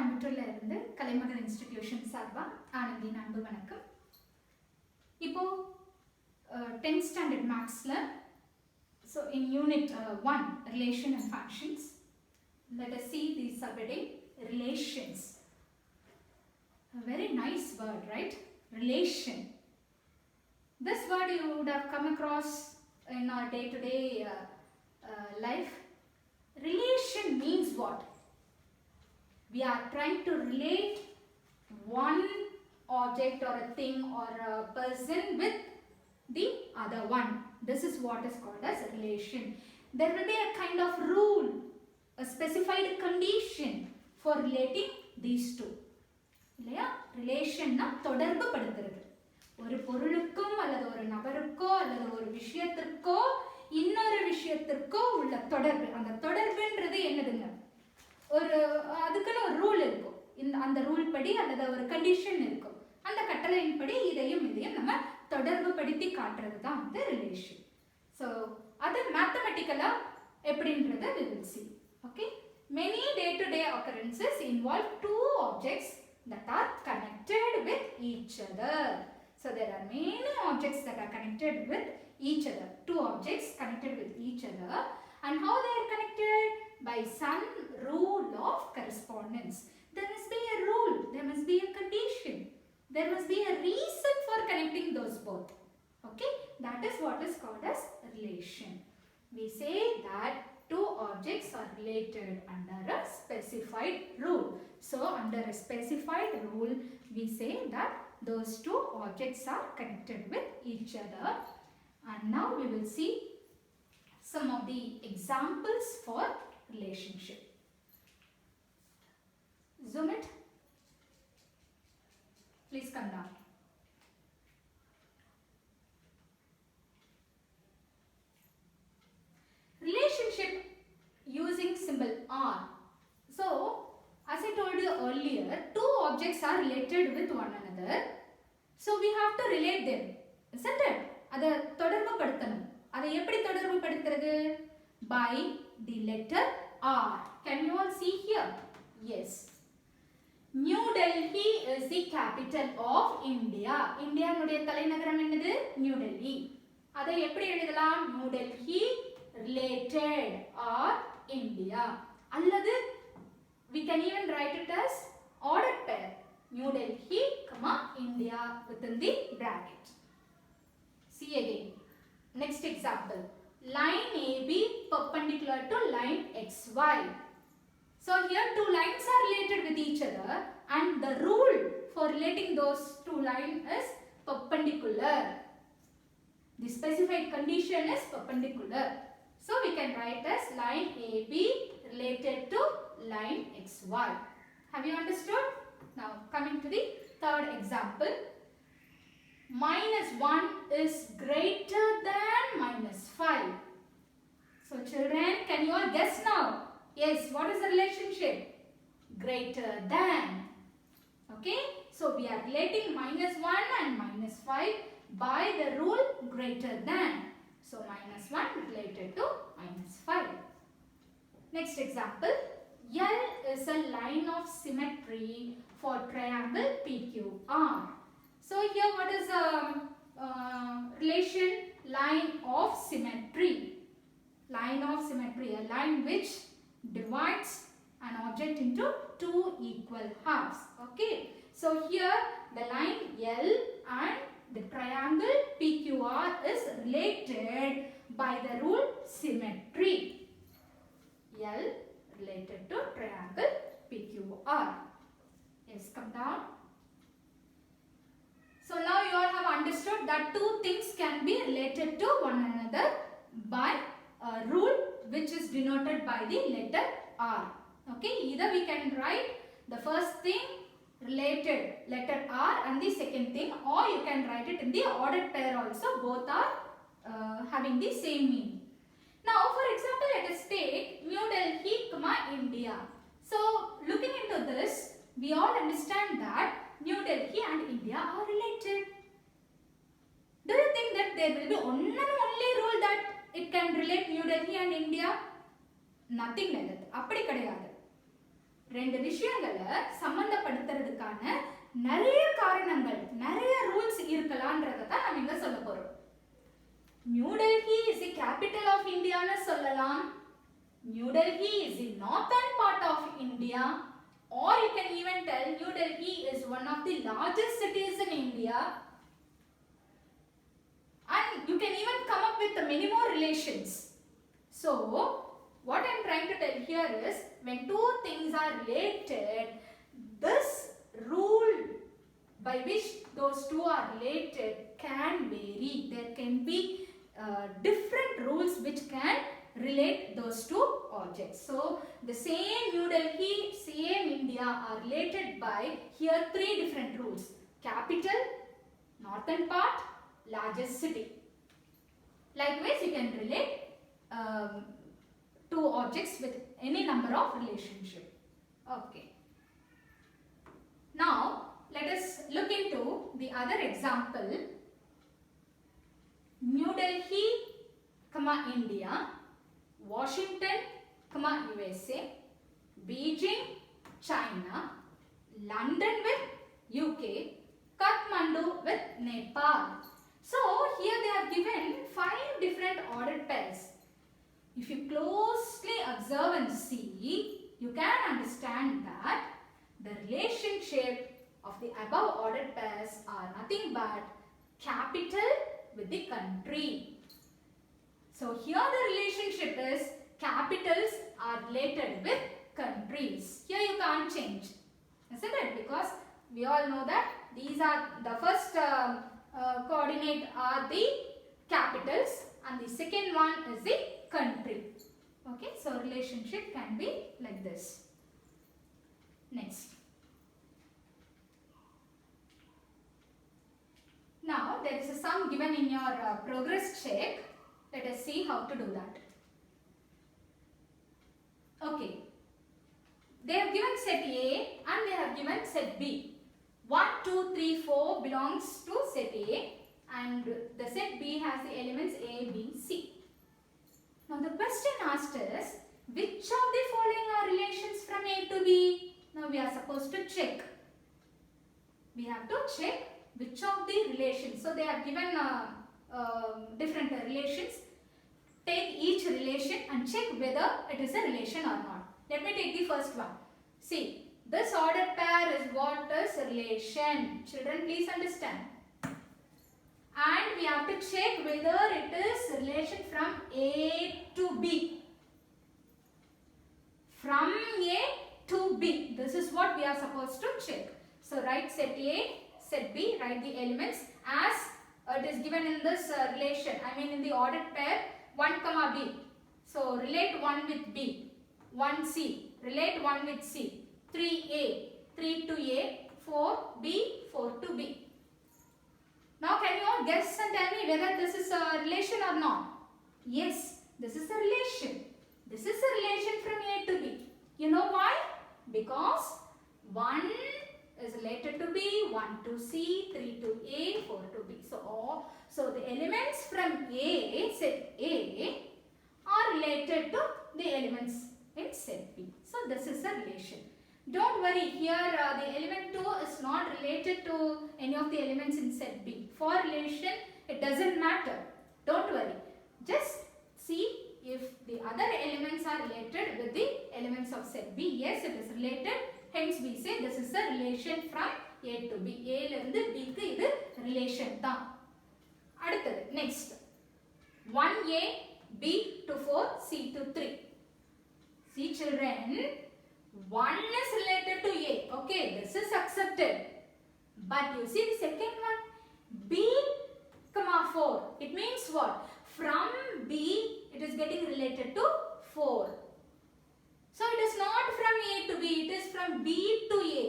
கோயம்புத்தூர்ல இருந்து கலைமகள் இன்ஸ்டிடியூஷன் சார்பா ஆனந்தின் அன்பு வணக்கம். இப்போ 10th standard mathsல so in unit 1 relation and functions, let us see the subheading relations. A very nice word, right? Relation. This word you would have come across in our day-to-day life. Relation means what? We are trying to relate one object or a thing or a person with the other one. This is what is called as relation. There will be a kind of rule, a specified condition for relating these two. இல்லையா? ரிலேஷன்னா தொடர்பு படுத்துறது. ஒரு பொருளுக்கும் அல்லது ஒரு நபருக்கோ அல்லது ஒரு விஷயத்திற்கோ இன்னொரு விஷயத்திற்கோ உள்ள தொடர்பு. அந்த தொடர்புன்றது என்னதுங்க? ஒரு அதுக்குன்னு ஒரு ரூல் இருக்கும். அந்த ரூல் படி அல்லது ஒரு கண்டிஷன் இருக்கும். அந்த கட்டளையின்படி இதையும் நம்ம தொடர்பு படுத்தி காட்டுறது தான் வந்து ரிலேஷன். ஸோ அது மேத்தமெட்டிக்கலா எப்படின்றத we will see. Okay? Many day-to-day occurrences involve two objects that are connected with each other. So there are many objects that are connected with each other. Two objects connected with each other. And how they are connected? By some rule of correspondence. There must be a rule. There must be a condition. There must be a reason for connecting those both. Okay? That is what is called as relation. We say that two objects are related under a specified rule. So under a specified rule, we say that those two objects are connected with each other. And now we will see some of the examples for relationship. Zoom it. Please come down. Relationship using symbol R. So, as I told you earlier, two objects are related with one another. So, we have to relate them. Isn't it? அதை தொடர்பு படுத்தணும். அதை எப்படி தொடர்பு படுத்துறது? By the letter R. Can you all see here? Yes. New Delhi is the capital of India. இந்தியானுடைய தலைநகரம் என்னது? New Delhi. அதை எப்படி எழுதலாம்? New Delhi related or India. அல்லது we can even write it as ordered pair. New Delhi, India within the bracket. See again. Next example. Line AB perpendicular to line XY. So here two lines are related with each other and the rule for relating those two lines is perpendicular. The specified condition is perpendicular. So we can write as line AB related to line XY. Have you understood? Now coming to the third example. -1 is greater than -5. So children, can you all guess now? Yes, what is the relationship? Greater than. Okay, so we are relating -1 and -5 by the rule greater than. So -1 related to -5. Next example. L is a line of symmetry for triangle PQR. So here what is a relation? Line of symmetry. Line of symmetry, a line which divides an object into two equal halves. Okay, so here the line L and the triangle PQR is related by the rule symmetry. L related to triangle PQR. Yes, come down. So now you all have understood that two things can be related to one another by a rule which is denoted by the letter R. Okay, either we can write the first thing related letter R and the second thing, or you can write it in the ordered pair also. Both are having the same meaning. Now for example, let us take New Delhi, India. So looking into this, we all understand that New Delhi and India are related. Do you think that there will be one and only rule that it can relate New Delhi and India? Nothing like that. அப்படி கிடையாது. ரெண்டு விஷயங்களை சம்பந்தப்படுத்துறதுக்கான நிறைய காரணங்கள், நிறைய rules இருக்கலாம்ன்றத தான் நம்ம இங்க சொல்ல போறோம். New Delhi is the capital of இந்தியான்னு சொல்லலாம். New Delhi is the northern part of India, or you can even tell New Delhi is one of the largest cities in India, and you can even come up with many more relations. So what I am trying to tell here is, when two things are related, this rule by which those two are related can vary. There can be different rules which can relate those two objects. So the same New Delhi, same India are related by here three different rules: capital, northern part, largest city. Likewise, you can relate two objects with any number of relationship. Okay. Now let us look into the other example. New Delhi, India, Washington, USA, Beijing, China, London with UK, Kathmandu with Nepal. So here they have given 5 different ordered pairs. If you closely observe and see, you can understand that the relationship of the above ordered pairs are nothing but capital with the country. So here the relationship is capitals are related with countries. Here you can't change, isn't it? Because we all know that these are the first coordinate are the capitals and the second one is the country. Okay, so relationship can be like this. Next. Now there is a sum given in your progress check. Let us see how to do that. Okay. They have given set A and they have given set B. 1, 2, 3, 4 belongs to set A and the set B has the elements A, B, C. Now the question asked is, which of the following are relations from A to B? Now we are supposed to check. We have to check which of the relations. So they have given different relations. Take each relation and check whether it is a relation or not. Let me take the first one. See, this ordered pair is what is relation. Children, please understand. And we have to check whether it is relation from A to B. From A to B. This is what we are supposed to check. So write set A, set B, write the elements as it is given in this relation. I mean in the ordered pair 1, B. So relate 1 with B. 1C. Relate 1 with C. 3A. 3 to A. 4B. 4 to B. Now can you all guess and tell me whether this is a relation or not? Yes, this is a relation. This is a relation from A to B. You know why? Because 1 is related to B, 1 to C, 3 to A, 4 to B. So the elements from A, set A, are related to the elements in set B. So this is a relation. Don't worry, here the element 2 is not related to any of the elements in set B. For relation, it doesn't matter. Don't worry. Just see if the other elements are related with the elements of set B. Yes, it is related. Hence we say this is a relation from A to B. A lirundhu B ku idu relation dhaan. அடுத்தது next 1A, B to 4, C to 3. See children, 1 is related to A. Okay, this is accepted. But you see the second one, B, 4. It means what? From B, it is getting related to 4. So it is not from A to B, it is from B to A.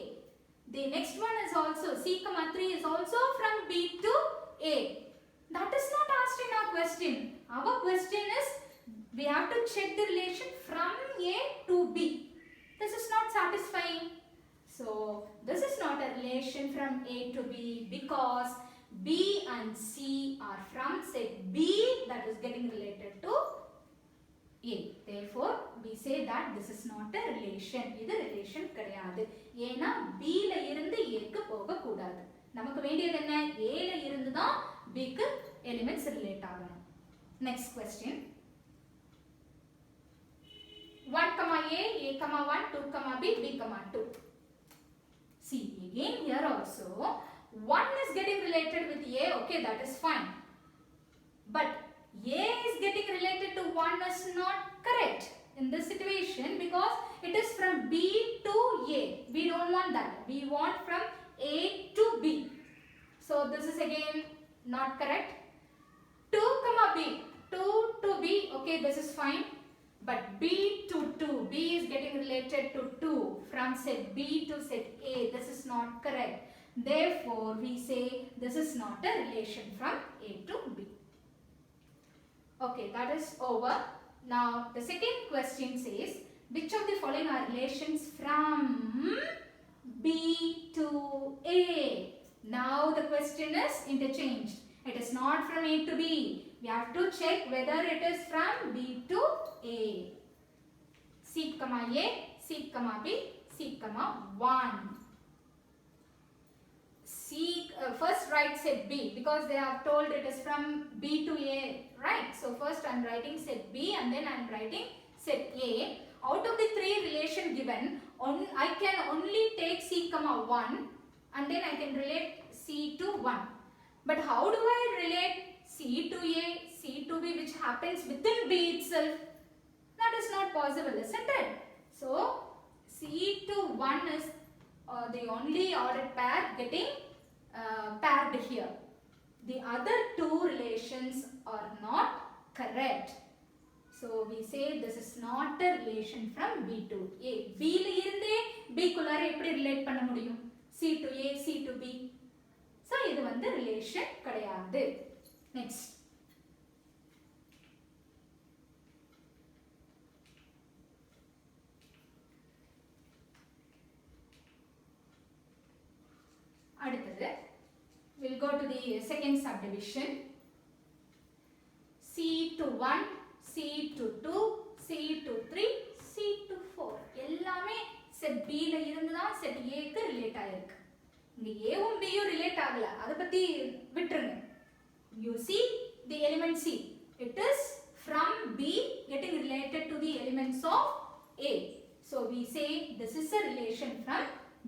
The next one is also, C, 3 is also from B to A. That is not asked in our question. Our question is, we have to check the relation from A to B. This is not satisfying. So, this is not a relation from A to B because B and C are from set B that is getting related to A. Therefore, we say that this is not a relation. இது relation கிடையாது. ஏனா B ல இருந்து A க்கு போக கூடாது. நமக்கு வேண்டியது என்ன? A ல இருந்து தான் B க்கு elements relate ஆகணும். Next question. 1, A, A, 1, 2, B, B, 2. See, again here also, 1 is getting related with A, okay, that is fine. But A is getting related to 1 is not correct in this situation because it is from B to A. We don't want that. We want from A to B. So this is again not correct. 2, B. 2 to B, okay, this is fine. But B to 2, B is getting related to 2 from set B to set A. This is not correct. Therefore, we say this is not a relation from A to B. Okay, that is over. Now, the second question says, which of the following are relations from B to A? Now, the question is interchanged. It is not from A to B. We have to check whether it is from B to A. C, A, C, B, C, 1. C, first write set B because they have told it is from B to A, right? So first I am writing set B and then I am writing set A. Out of the three relation given, I can only take C, 1 and then I can relate C to 1. But how do I relate C to A, C to B, which happens within B itself? That is not possible, isn't it? So, C to 1 is the only ordered pair getting paired here. The other two relations are not correct. So, we say this is not a relation from B to A. B ல இருந்தே B குள்ளார எப்படி relate பண்ண முடியும்? C to A, C to B. So, இது வந்து relation கிடையாது. Next. அடுத்தது, we'll go to the second subdivision. C to 1, C to 2, C to 3, C to 4. எல்லாமே set B ல இருந்து தான் set A க்கு relate ஆயிருக்கு. இங்க A um B um relate ஆகல. அத பத்தி விட்டுருங்க. You see the element C. It is from B getting related to the elements of A. So we say this is a relation from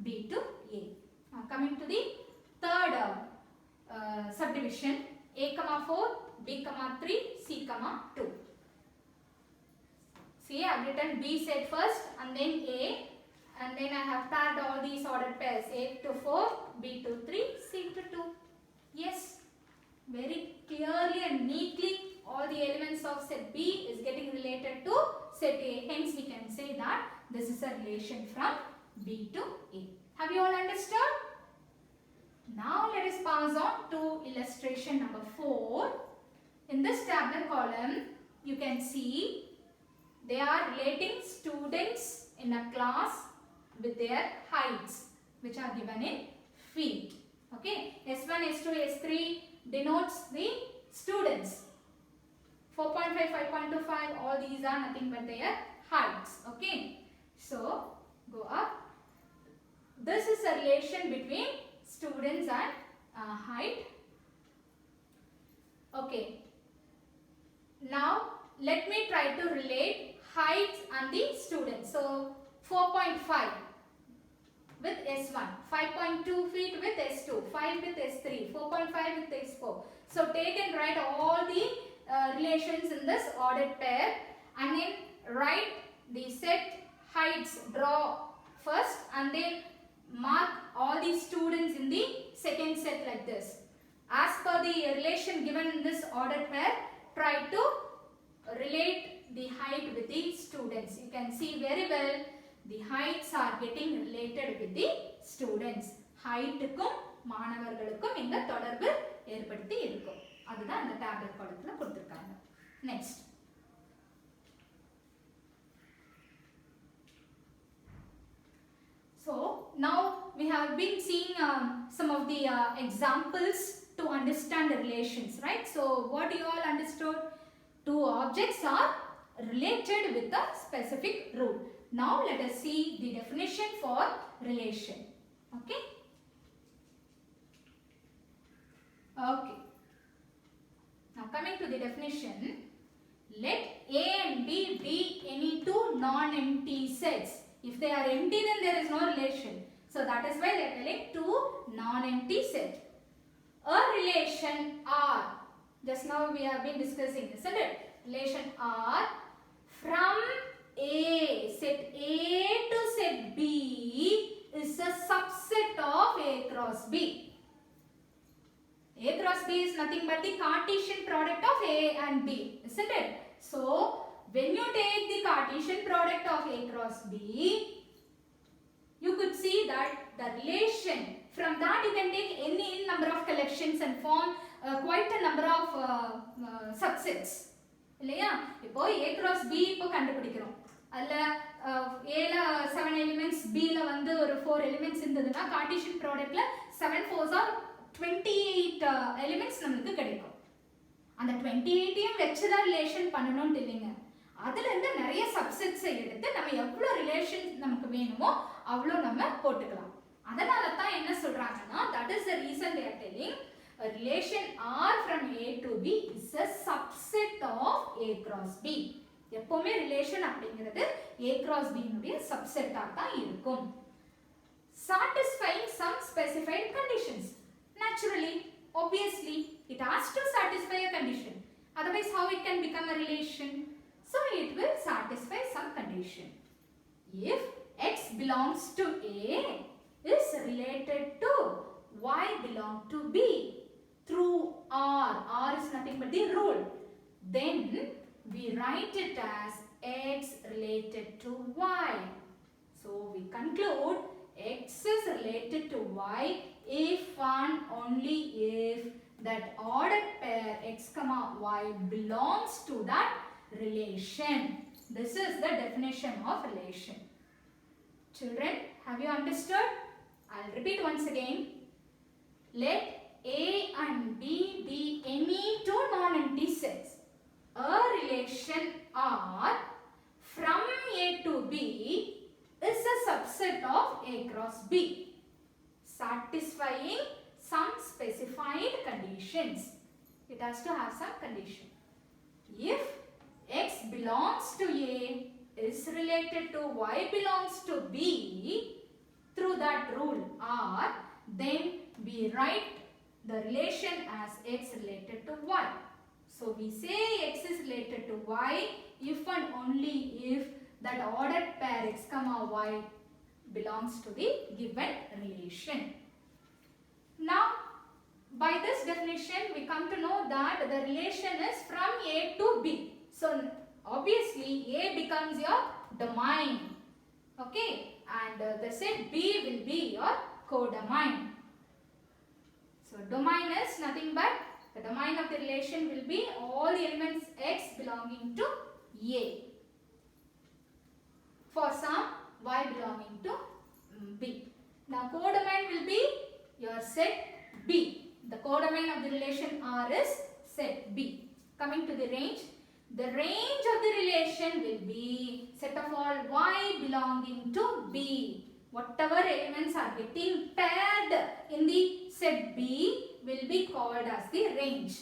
B to A. Now coming to the third subdivision, A, 4, B, 3, C, 2. See, I have written B set first and then A, and then I have paired all these ordered pairs, A to 4, B to 3, C to 2. Yes, very clearly and neatly all the elements of set B is getting related to set A. Hence, we can say that this is a relation from B to A. Have you all understood? Now, let us pass on to illustration number 4. In this tabular column, you can see they are relating students in a class with their heights, which are given in feet. Okay, S1, S2, S3 denotes the students. 4.5, 5.25, all these are nothing but their heights. Okay, so go up. This is a relation between students and height. Okay, now let me try to relate heights and the students. So 4.5 with S1, 5.2 feet with S2, 5 with S3, 4.5 with S4. So take and write all the relations in this ordered pair and then write the set heights, draw first and then mark all the students in the second set like this. As per the relation given in this ordered pair, try to relate the height with the students. You can see very well the heights are getting related with the students. Height க்கும் மாணவர்களுக்கும் இந்த தொடர்பு ஏற்படுத்தி இருக்கும். அதுதான் அந்த tablet படத்துல கொடுத்திருக்காங்க. Next. So now we have been seeing some of the examples to understand the relations, right? So what you all understood? Two objects are related with a specific rule. Now let us see the definition for relation. Okay. Okay. Now coming to the definition, let A and B be any two non-empty sets. If they are empty, then there is no relation. So that is why they are telling two non-empty sets. A relation R, just now we have been discussing, isn't it? Relation R from A, set A to set B is a subset of A cross B. A cross B is nothing but the Cartesian product of A and B, isn't it? So, when you take the Cartesian product of A cross B, you could see that the relation, from that you can take any number of collections and form quite a number of subsets. இல்லையா இப்போ A cross B இப்போ கண்டுபிடிக்கிறோம். அதுல Aல 7 elements, Bல வந்து ஒரு 4 elements இருந்ததுன்னா Cartesian productல 7 4s are 28 elements நமக்கு கிடைக்கும். அந்த 28ஐயும் வெச்சு தான் ரிலேஷன் பண்ணனும்னு இல்லைங்க. அதுல இருந்து நிறைய சப்செட்ஸ் எடுத்து நம்ம எவ்வளவு ரிலேஷன் நமக்கு வேணுமோ அவ்வளோ நம்ம போட்டுக்கலாம். அதனால தான் என்ன சொல்றாங்கன்னா, that is the reason they are telling a relation R from A to B is a subset of A cross B. எப்பவுமே ரிலேஷன் அப்படிங்கிறது A cross B னுடைய சப்செட்டா தான் இருக்கும். Satisfying some specified conditions. Naturally, obviously, it has to satisfy a condition. Otherwise, how it can become a relation? So, it will satisfy some condition. If X belongs to A is related to Y belong to B through R. R is nothing but the rule. Then we write it as X related to Y. So we conclude X is related to Y if and only if that ordered pair X comma Y belongs to that relation. This is the definition of relation. Children, have you understood? I'll repeat once again. Let A and B be any two non-empty sets. A relation R from A to B is a subset of A cross B, satisfying some specified conditions. It has to have some condition. If X belongs to A is related to Y belongs to B through that rule R, then we write the relation as X related to Y. So we say X is related to Y if and only if that ordered pair X comma Y belongs to the given relation. Now, by this definition, we come to know that the relation is from A to B. So, obviously, A becomes your domain. Okay, and the set B will be your codomain. So, domain is nothing but the domain of the relation will be all the elements X belonging to A for some Y belonging to B. Now, codomain will be your set B. The codomain of the relation R is set B. Coming to the range of the relation will be set of all Y belonging to B. Whatever elements are getting paired in the set B will be called as the range.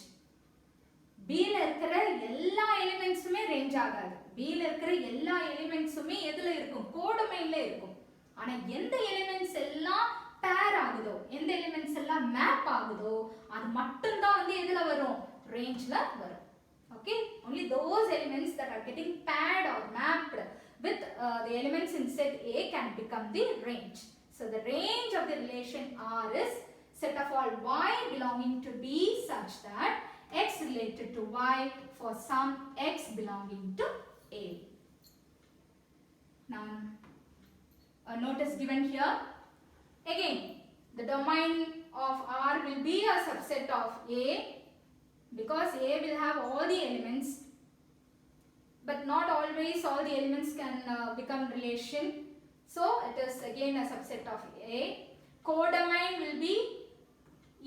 B ல இருக்கிற எல்லா எலிமெண்ட்ஸுமே range ஆகாது. B ல இருக்கிற எல்லா எலிமெண்ட்ஸுமே எதுல இருக்கும்? கோடொமைன்ல இருக்கும். ஆனா எந்த எலிமெண்ட்ஸ் எல்லாம் பேர் ஆகுதோ, எந்த எலிமெண்ட்ஸ் எல்லாம் மேப் ஆகுதோ, அது மட்டும் தான் வந்து எதுல வரும்? ரேஞ்ச்ல வரும். Okay, only those elements that are getting paired or mapped with the elements in set A can become the range. So the range of the relation R is set of all Y belonging to B such that X related to Y for some X belonging to A. Now, a notice given here. Again, the domain of R will be a subset of A because A will have all the elements, but not always all the elements can become relation. So, it is again a subset of A. Codomain will be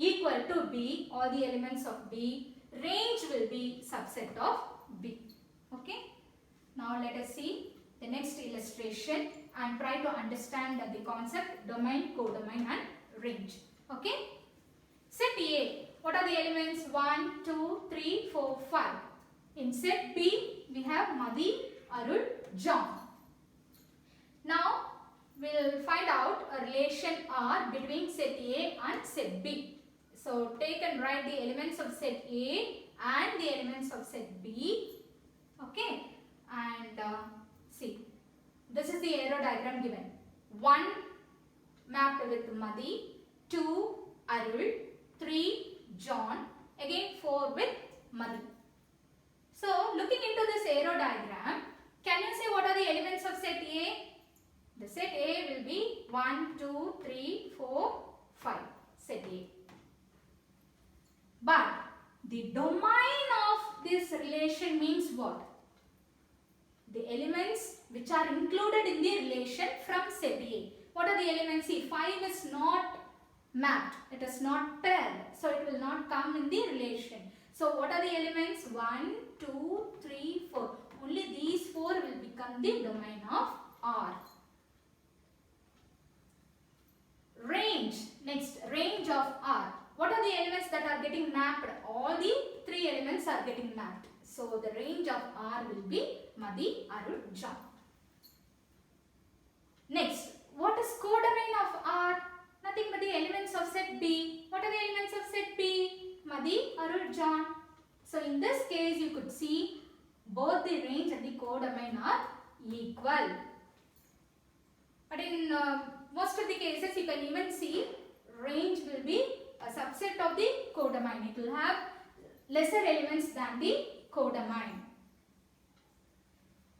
equal to B, all the elements of B. Range will be subset of B. Okay. Now let us see the next illustration and try to understand the concept domain, codomain and range. Okay. Set A. What are the elements? 1, 2, 3, 4, 5. In set B, we have Madi, Arul, John. Now, we'll find out a relation R between set A and set B. So, take and write the elements of set A and the elements of set B. Okay. And see, this is the arrow diagram given. 1 mapped with Madi, 2 Arul, 3 John, again 4 with Madi. So, looking into this arrow diagram, can you say what are the elements of set A? The set A will be 1, 2, 3, 4, 5. Set A. But the domain of this relation means what? The elements which are included in the relation from set A. What are the elements? See, 5 is not mapped. It is not paired. So, it will not come in the relation. So, what are the elements? 1, 2, 3, 4. Only these 4 will become the domain of R. Range. Next, range of R. What are the elements that are getting mapped? All the 3 elements are getting mapped. So, the range of R will be Madi, Arul, John. Next, what is codomain of R? Nothing but the elements of set B. What are the elements of set B? Madi, Arul, John. So, in this case, you could see both the range and the codomain are equal. But in most of the cases, you can even see range will be a subset of the codomain. It will have lesser elements than the codomain.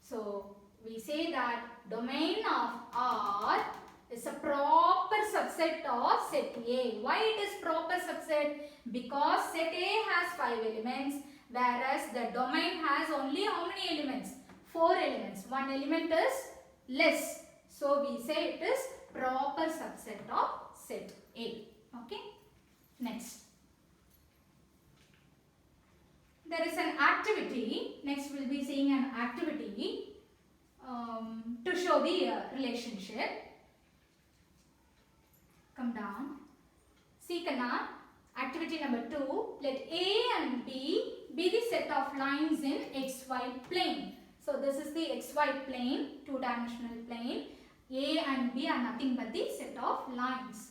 So, we say that domain of R is a proper subset of set A. Why it is proper subset? Because set A has 5 elements, whereas the domain has only how many elements? 4 elements. One element is less. So, we say it is proper subset of set A. Okay. Next. There is an activity. Next we will be seeing an activity to show the relationship. Come down. See Kana. Activity number 2. Let A and B be the set of lines in XY plane. So this is the XY plane, 2-dimensional plane. A and B are nothing but the set of lines,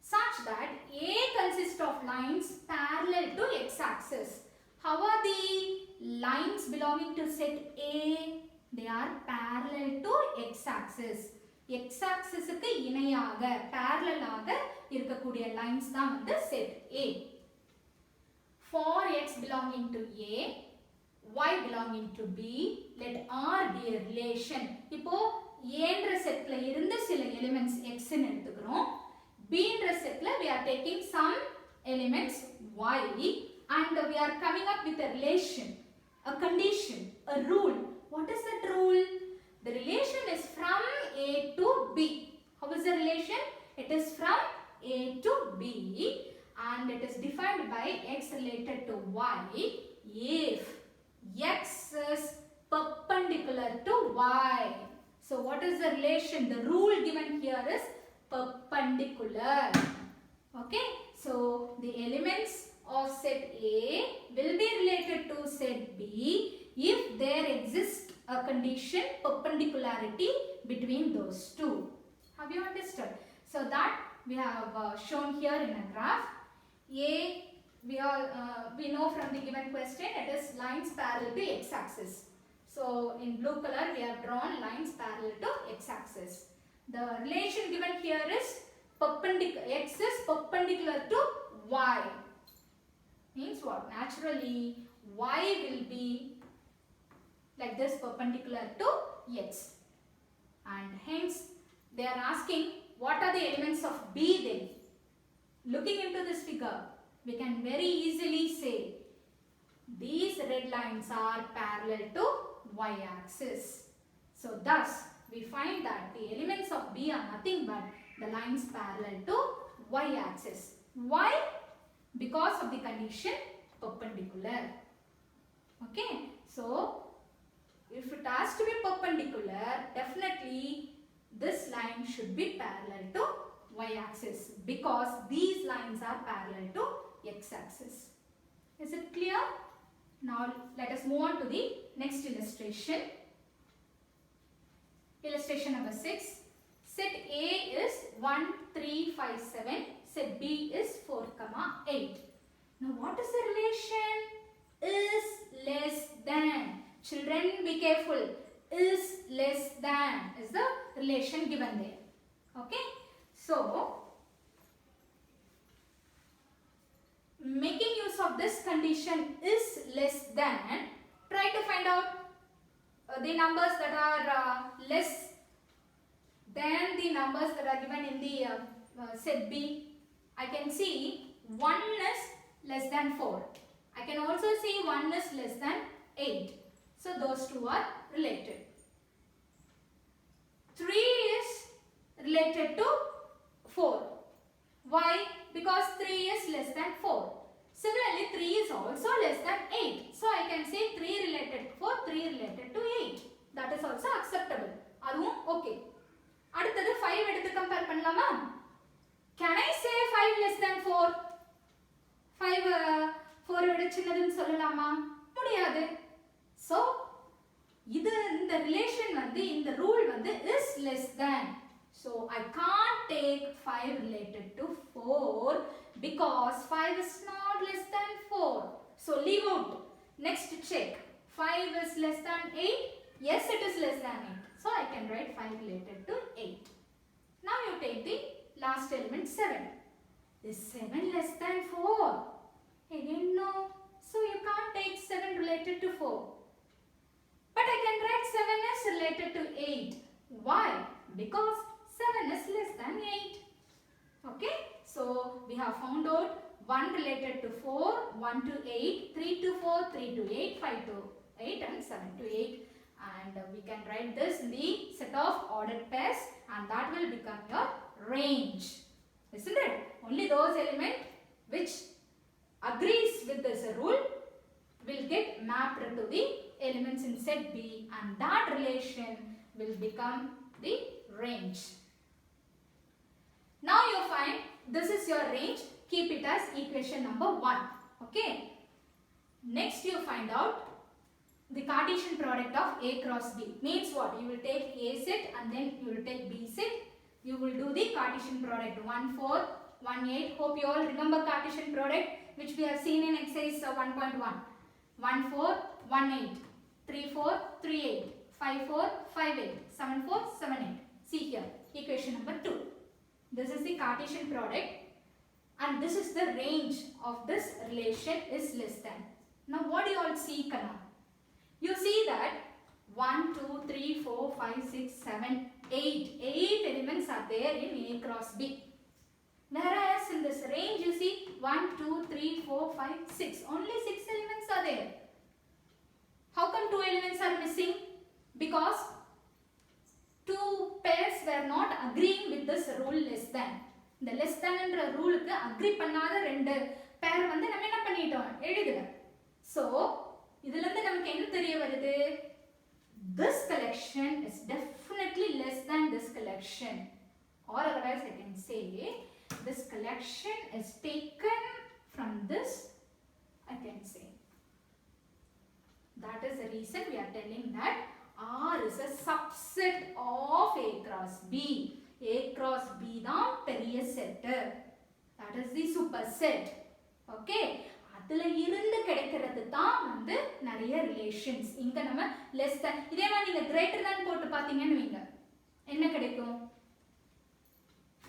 such that A consists of lines parallel to x-axis. How are the lines belonging to set A? They are parallel to x-axis. X-axis க்கு இணையாக parallel ஆக இருக்கக்கூடிய lines தான் வந்து set A. For x belonging to A, y belonging to B, let R be a relation. இப்போ A என்ற செட்ல இருந்து சில elements x ன்னு எடுத்துக்கிறோம். B என்ற செட்ல we are taking some elements y and we are coming up with a relation, a condition, a rule. What is that rule? The relation is from A to B. How is the relation? It is from A to B and it is defined by x related to y if x is perpendicular to y. So what is the relation? The rule given here is perpendicular. Okay. So the elements of set A will be related to set B if there exists a condition perpendicularity between those two. Have you understood? So that we have shown here in a graph. A we know from the given question it is lines parallel to x-axis. So in blue color we have drawn lines parallel to x-axis. The relation given here is perpendicular. X is perpendicular to y. Means what? Naturally y will be like this, perpendicular to x. And hence they are asking what are the elements of B then? Looking into this figure, we can very easily say these red lines are parallel to y-axis. So thus we find that the elements of B are nothing but the lines parallel to y-axis. Why? Because of the condition perpendicular. Okay. So if it has to be perpendicular, definitely this line should be parallel to y-axis because these lines are parallel to x-axis. Is it clear? Now let us move on to the next illustration. Illustration number 6. Set A is 1, 3, 5, 7. Set B is 4, 8. Now what is the relation? Is less than. Children, be careful. Is less than is the relation given there. Okay. So, making use of this condition is less than, try to find out the numbers that are less than the numbers that are given in the set B. I can see 1 is less than 4. I can also see 1 is less than 8. So those two are related. 3 is related to 4. Why? Because 3 is less than 4. Similarly, 3 is also less than 8. So I can say 3 related to 4, 3 related to 8. That is also acceptable. Adum okay. அடுத்தது 5 எடுத்து compare பண்ணலாமா? Can I say 5 less than 4? 5 4 விட சின்னதுன்னு சொல்லலாமா? முடியாது. So இது இந்த relation வந்து இந்த ரூல் வந்து is less than. So I can't take 5 related to 4 because 5 is not less than 4. So leave out. Next check. 5 is less than 8. Yes, it is less than 8. So I can write 5 related to 8. Now you take the last element 7. Is 7 less than 4? Again no. So you can't take 7 related to 4. But I can write 7 is related to 8. Why? Because 7 is less than 8. Okay. So we have found out 1 related to 4, 1 to 8, 3 to 4, 3 to 8, 5 to 8 and 7 to 8. And we can write this in the set of ordered pairs and that will become your range. Isn't it? Only those elements which agrees with this rule will get mapped to the elements in set B and that relation will become the range. Now you find this is your range. Keep it as equation number 1. Okay. Next you find out the Cartesian product of A cross B. Means what? You will take A set and then you will take B set. You will do the Cartesian product 1, 4, 1, 8. Hope you all remember Cartesian product which we have seen in exercise 1.1. 1, 4, 1, 8. 3, 4, 3, 8. 5, 4, 5, 8. 7, 4, 7, 8. See here. Equation number 2. This is the Cartesian product and this is the range of this relation is less than. Now what do you all see, Kana? You see that 1, 2, 3, 4, 5, 6, 7, 8. 8 elements are there in A cross B. Whereas in this range you see 1, 2, 3, 4, 5, 6. Only 6 elements are there. How come 2 elements are missing? Because 2 pairs were not agreeing with this rule less than. The less than என்ற ரூலுக்கு agree பண்ணாத 2 pair வந்து நம்ம என்ன பண்ணிட்டோம் எழுதுல. So இதுல இருந்து நமக்கு என்ன தெரிய வருது? This collection is definitely less than this collection. Or otherwise I can say this collection is taken from this, I can say. That is the reason we are telling that R is a subset of A cross B. A cross B தான் பெரிய set. That is the superset. Okay. அதுல இருந்து கிடைக்கிறது தான் வந்து நிறைய relations. இங்க நம்ம less than இதே மாதிரி நீங்க greater than போட்டு பாத்தீங்கன்னு வைங்க. என்ன கிடைக்கும்?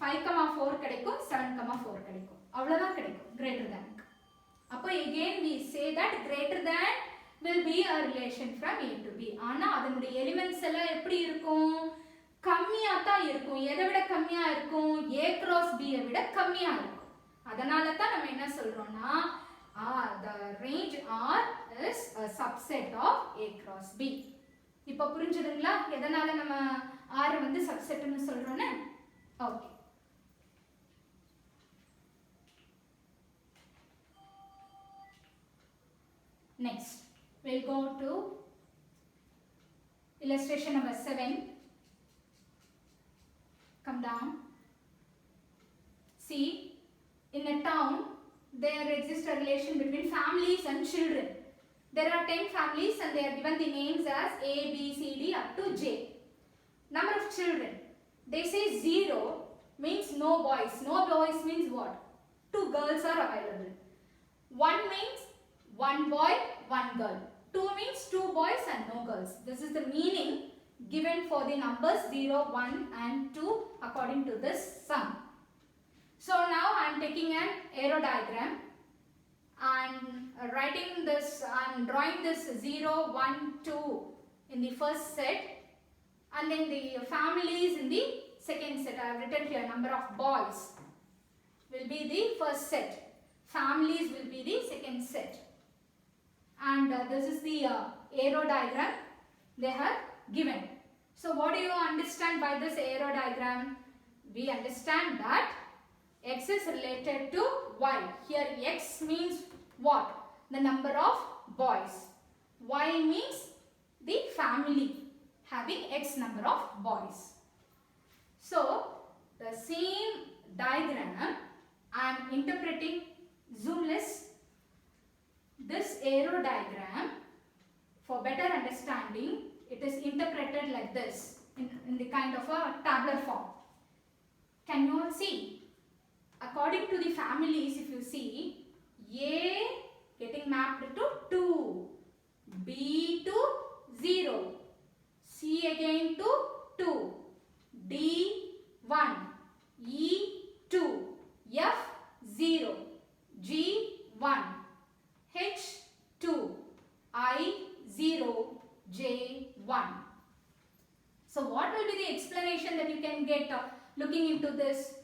5, 4 கிடைக்கும், 7, 4 கிடைக்கும். அவ்வளவுதான் கிடைக்கும் greater than. அப்போ again we say that greater than will be a relation from A to B. ஆனா அதனுடைய எலிமெண்ட்ஸ் எல்லாம் எப்படி இருக்கும்? கம்மியா தான் இருக்கும். எதை விட கம்மியா இருக்கும்? A cross B விட கம்மியா இருக்கும். அதனால தான் நம்ம என்ன சொல்றோம்னா the range R is a subset of A cross B. இப்போ புரிஞ்சுதுங்களா எதனால நம்ம R வந்து சப்செட்னு சொல்றோம்னு? Okay. Next we'll go to Illustration number 7. Come down. See, in a town, there exists a relation between families and children. There are 10 families and they are given the names as A, B, C, D up to J. Number of children. They say 0 means no boys. No boys means what? 2 girls are available. 1 means 1 boy, 1 girl. 2 means 2 boys and no girls. This is the meaning given for the numbers 0, 1 and 2 according to this sum. So now I am taking an arrow diagram and writing this and drawing this 0, 1, 2 in the first set, and then the families in the second set. I have written here number of boys will be the first set. Families will be the second set. And this is the arrow diagram they have given. So what do you understand by this arrow diagram? We understand that X is related to Y. Here X means what? The number of boys. Y means the family having X number of boys. So the same diagram I am interpreting zoomless. This arrow diagram, for better understanding, it is interpreted like this in the kind of a tabular form. Can you all see? According to the families, if you see, A getting mapped to 2, B to 0, C again to 2, D 1, E 2, F 0, G 1, H 2, I 0, J 1. So what will be the explanation that you can get looking into this?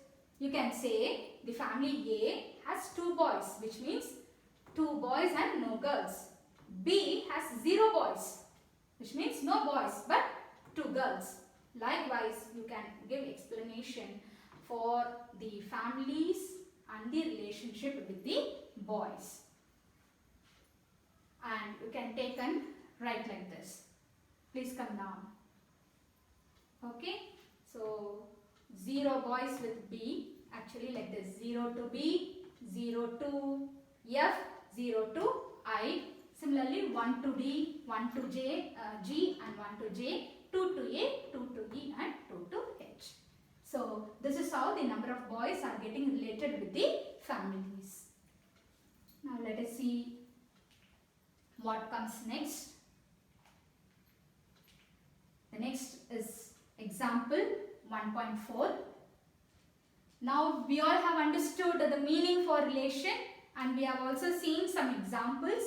You can say the family A has 2 boys, which means 2 boys and no girls. B has 0 boys, which means no boys but 2 girls. Likewise, you can give explanation for the families and the relationship with the boys. And you can take and write like this. Please come down. Okay. So 0 boys with B, actually like this, 0 to B, 0 to F, 0 to I. Similarly 1 to D, 1 to J, G and 1 to J, 2 to A, 2 to E and 2 to H. So this is how the number of boys are getting related with the families. Now let us see what comes next. The next is example 1.4. Now we all have understood the meaning for relation and we have also seen some examples.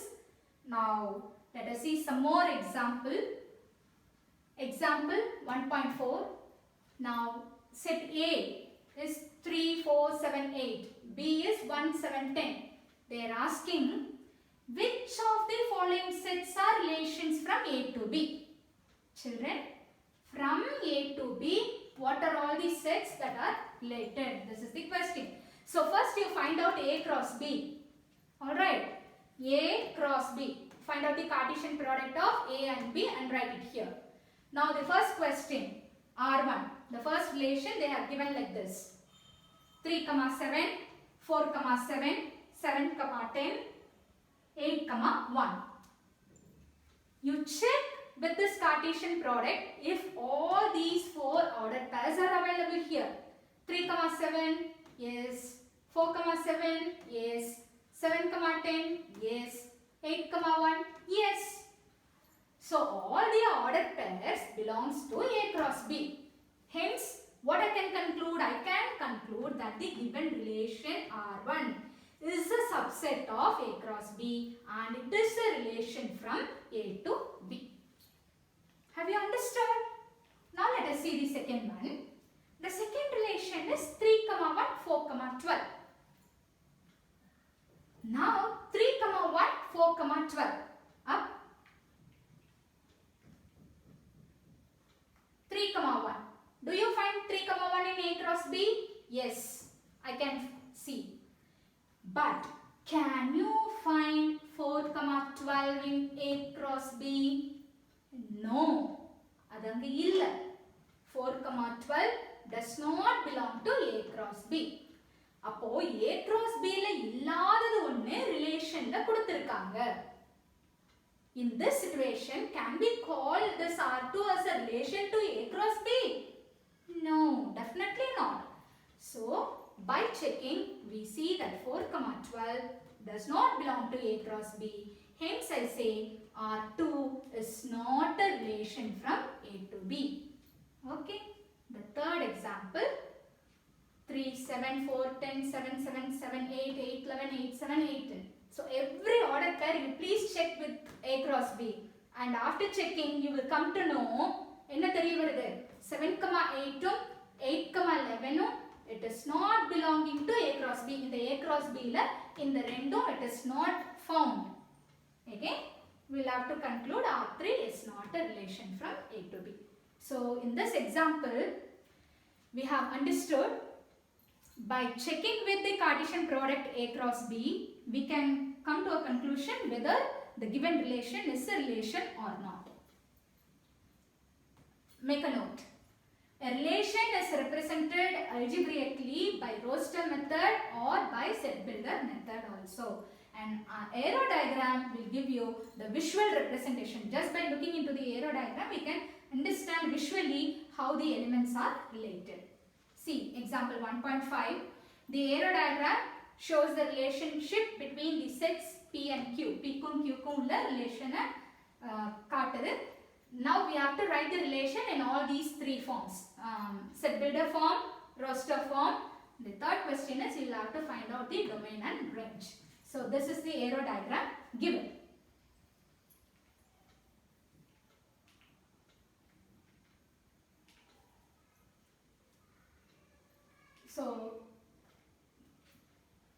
Now let us see some more example. Example 1.4. Now set A is 3, 4, 7, 8. B is 1, 7, 10. They are asking which of the following sets are relations from A to B? Children, from A to B, what are all the sets that are related? This is the question. So first you find out A cross B. Alright, A cross B. Find out the Cartesian product of A and B and write it here. Now the first question, R1. The first relation they have given like this. 3, 7, 4, 7, 7, 10, 8, 1. You check with this Cartesian product if all these 4 ordered pairs are available here. 3, 7, yes. 4, 7, yes. 7, 10, yes. 8, 1, yes. So all the ordered pairs belongs to A cross B. Hence, what I can conclude? I can conclude that the given relation R1 is a subset of A cross B and it is a relation from A to B. Have you understood? Now let us see the second one. The second relation is 3, 1, 4, 12. Now 3, 1, 4, 12. Up. 3, 1. Do you find 3, 1 in A cross B? Yes, I can see. But can you find 4, 12 in A cross B? No. அது அங்க இல்ல. 4, 12 does not belong to A cross B. அப்போ A cross B ல இல்லாதது ஒண்ணு ரிலேஷன்ல கொடுத்திருக்காங்க. In this situation, can we call this R2 as a relation to A cross B? No, definitely not. So, by checking, we see that 4, 12 does not belong to A cross B. Hence, I say R2 is not a relation from A to B. Okay. The third example, 3, 7, 4, 10, 7, 7, 7, 8, 8, 11, 8, 7, 8, 10. So every order pair you please check with A cross B. And after checking, you will come to know, என்ன தெரிய வருது? 7, 8, 8, 11, it is not belonging to A cross B. இந்த A cross B ல இந்த ரெண்டும் it is not found. Again, we will have to conclude R3 is not a relation from A to B. So in this example, we have understood by checking with the Cartesian product A cross B, we can come to a conclusion whether the given relation is a relation or not. Make a note. A relation is represented algebraically by Roster method or by set builder method also. And arrow diagram will give you the visual representation. Just by looking into the arrow diagram, we can understand visually how the elements are related. See example 1.5. The arrow diagram shows the relationship between the sets P and Q. P kum Q kum la relation kaatudhu. Now we have to write the relation in all these three forms. Set builder form, roster form. The third question is you will have to find out the domain and range. So this is the arrow diagram given. So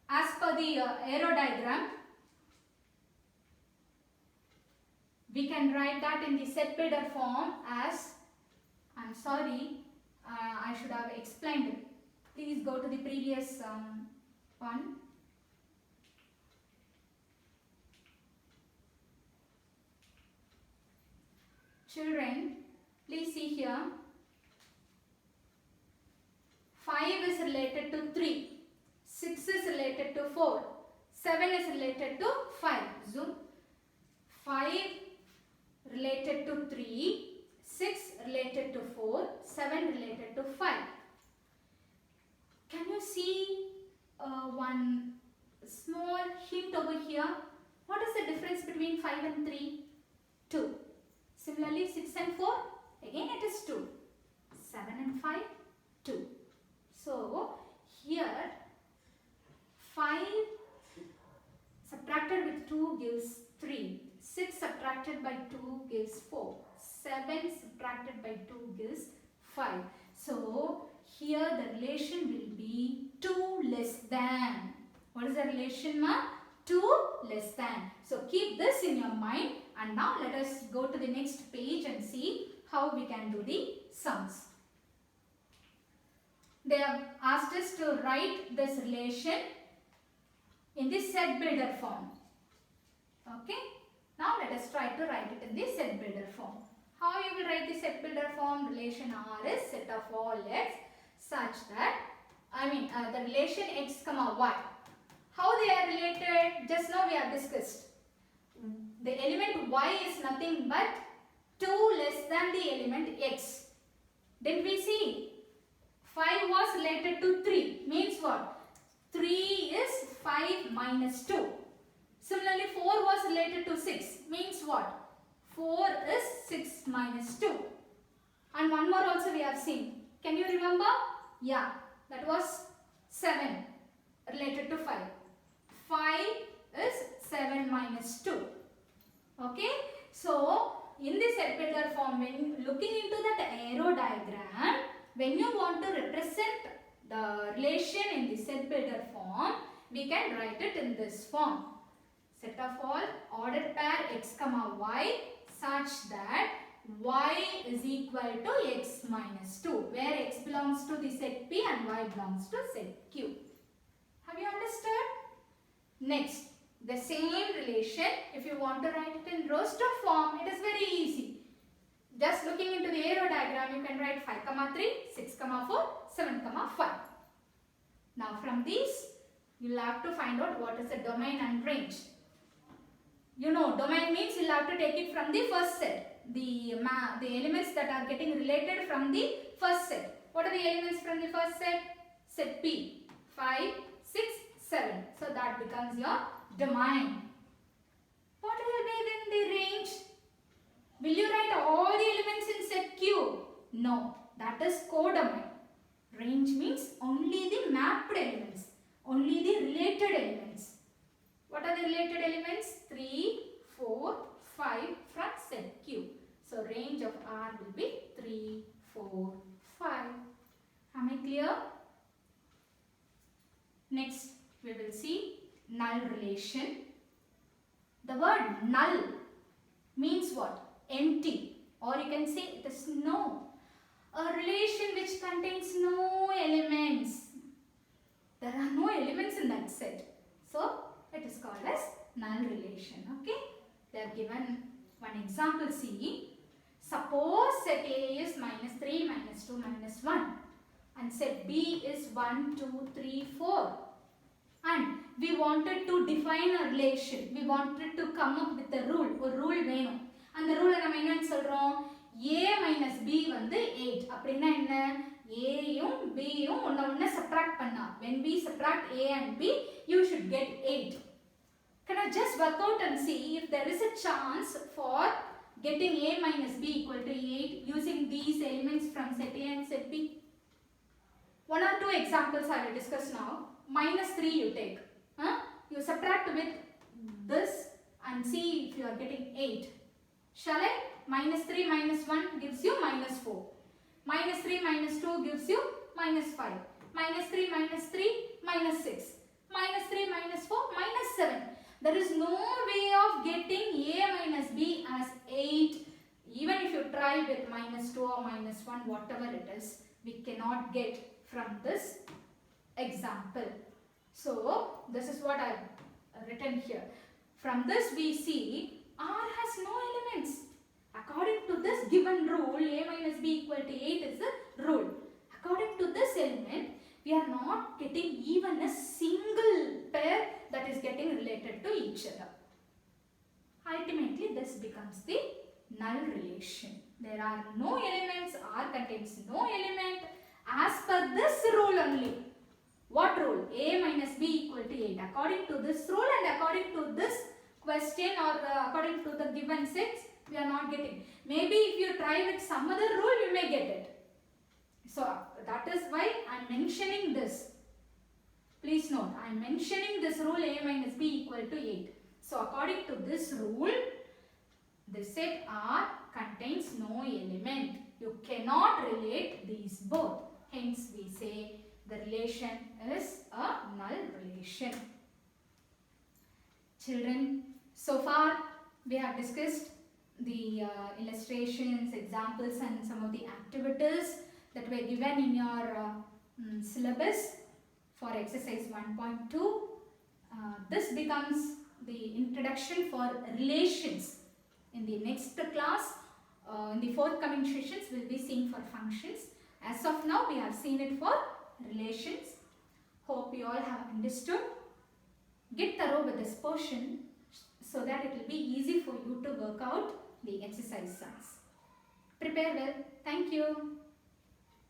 as per the arrow diagram, we can write that in the set builder form as, I'm sorry, I should have explained it. Please go to the previous one. Children, please see here. 5 is related to 3. 6 is related to 4. 7 is related to 5. Zoom. 5 related to 3. 6 related to 4. 7 related to 5. Can you see one small hint over here? What is the difference between 5 and 3? 2. Similarly, 6 and 4, again it is 2. 7 and 5, 2. So, here 5 subtracted with 2 gives 3. 6 subtracted by 2 gives 4. 7 subtracted by 2 gives 5. So, here the relation will be 2 less than. What is the relation, ma? 2 less than. So, keep this in your mind. And now let us go to the next page and see how we can do the sums. They have asked us to write this relation in the set builder form. Okay. Now let us try to write it in the set builder form. How you will write the set builder form? Relation R is set of all x such that, the relation x comma y. How they are related? Just now we have discussed. The element y is nothing but 2 less than the element x. Did we see? 5 was related to 3. Means what? 3 is 5 minus 2. Similarly, 4 was related to 6. Means what? 4 is 6 minus 2. And one more also we have seen. Can you remember? Yeah, that was 7 related to 5. 5 is 7 minus 2. Okay, so in the set builder form, when looking into that arrow diagram, when you want to represent the relation in the set builder form, we can write it in this form. Set of all ordered pair x comma y such that y is equal to x minus 2, where x belongs to the set P and y belongs to set Q. Have you understood? Next, the same relation, if you want to write it in roster form, it is very easy. Just looking into the arrow diagram, you can write 5, 3, 6, 4, 7, 5. Now from these, you will have to find out what is the domain and range. You know, domain means you will have to take it from the first set. The elements that are getting related from the first set. What are the elements from the first set? Set P. 5, 6, 7. So that becomes your domain. What will be then the range? Will you write all the elements in set Q? No, that is codomain. Range means only the mapped elements, only the related elements. What are the related elements? 3, 4, 5 from set Q. So range of R will be 3, 4, 5. Am I clear? Next, we will see null relation. The word null means what? Empty, or you can say it is no. A relation which contains no elements. There are no elements in that set. So, it is called as null relation. Okay? They are given one example. See, suppose set A is -3, -2, -1 and set B is 1, 2, 3, 4. And we wanted to define a relation. We wanted to come up with a rule. A rule வேணும். அந்த ரூலை நம்ம என்னன்னு சொல்றோம்? A minus B வந்து 8. அப்படின்னா என்ன? A யும் B யும் ஒண்ண subtract பண்ணா. When we subtract A and B, you should get 8. Can I just work out and see if there is a chance for getting A minus B equal to 8 using these elements from set A and set B? One or two examples I will discuss now. -3 you take. You subtract with this and see if you are getting 8. Shall I? -3 minus 1 gives you -4. -3 minus 2 gives you -5. -3 minus 3 -6. -3 minus 4 -7. There is no way of getting A minus B as 8. Even if you try with -2 or -1, whatever it is, we cannot get from this example. So, this is what I have written here. From this we see R has no elements. According to this given rule, A minus B equal to 8 is the rule. According to this element, we are not getting even a single pair that is getting related to each other. Ultimately, this becomes the null relation. There are no elements, R contains no element as per this rule only. What rule? A minus B equal to 8. According to this rule and according to this question or according to the given sets, we are not getting. Maybe if you try with some other rule, you may get it. So that is why I am mentioning this. Please note, I am mentioning this rule A minus B equal to 8. So according to this rule, the set R contains no element. You cannot relate these both. Hence we say the relation is a null relation. Children, so far we have discussed the illustrations, examples and some of the activities that were given in your syllabus for exercise 1.2. This becomes the introduction for relations. In the next class, in the forthcoming sessions, we will be seeing for functions. As of now, we have seen it for relations. Hope you all have understood. Get thorough with this portion so that it will be easy for you to work out the exercise sums. Prepare well. Thank you.